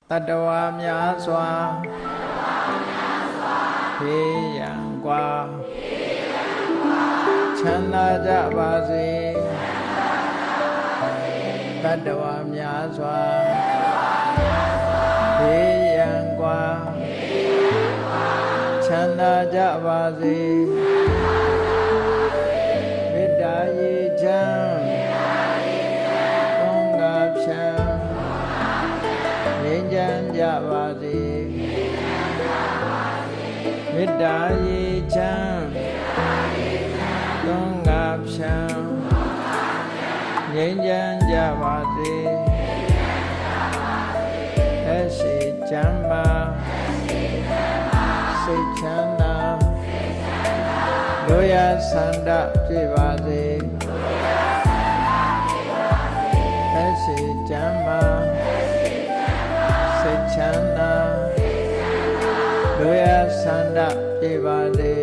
တတဝါများစွာဖေးရန်กว่าချမ်းသာကြပါစေတတဝါများစွာဖေးရန်กว่าချမ်းသာကြပါစေမေတ္တာရေချမ်းသုံးငါဖြံငြိမ်းချမ်းကြပါစေမေတ္တာရေချမ်းသုံးငါဖြံငြိမ်းချမ်းကြပါစေအရှိချမ်းသာစိတ်ချမ်းသာတို့ရဆန္ဒပြည့်ပါစေအရှိချမ်းသာစိတ်ချမ်းသာတို့ရဆန္ဒပြည့်ပါစေ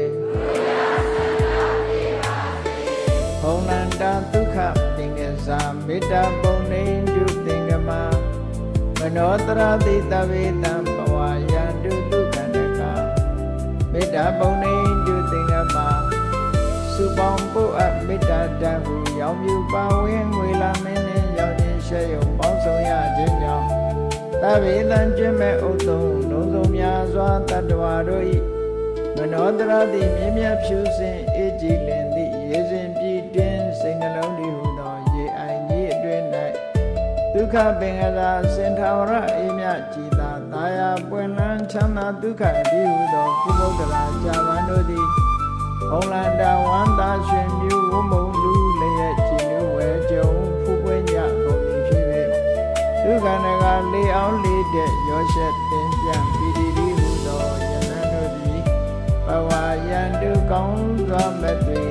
ဘုံနန္တဒုက္ခသင်္ကစားမေတ္တာပုံနေတုသင်္ကမမနောတရတိတဝေတံဘဝယန္တုဒုက္ခနကမေတ္တာပုံနေတုသင်္ကမစုပေါင်းပုအပ်မေတ္တာတဟုရောင်မြူပါဝင်ငွေလာမင်းနှင့်ရောက်ခြင်းရှေယုံပေါင်းဆောင်ရခြင်းကြောင့်သဗ္ဗေတံကျွမ်းမဲ့ဥသုံးလုံးစုံများစွာတတ္တဝါတို့၏မနောတရတိမြင့်မြတ်ဖြူစင်အေးကြည်လင်သည့်ရေစဉ်ပြည့်တင်းစိတ်နှလုံးတည်ဟူသောရေအိုင်ကြီးအတွင်၌ဒုက္ခပင်ကသာစင်ထာဝရအေးမြကြည်သာတာယာပွင့်လန်းချမ်းသာဒုက္ခတည်ဟူသောကုမုဒ္ဒရာဇာဝန္တို့သည်ဘုံလန္တဝန္တာရွှင်မြူဝမုံလူလျက်ကြည်နုဝဲကြုံဖူးပွင့်ကြကုန်သည်ဖြစ်၍ဒုက္ခနကလေးအောင်လေးတဲ့ရောရှက်တင်ပြန်ပြီးဒီဟူသောယနန္တို့သည်ဘဝယန္တုကောင်းစွာမဲ့တွေ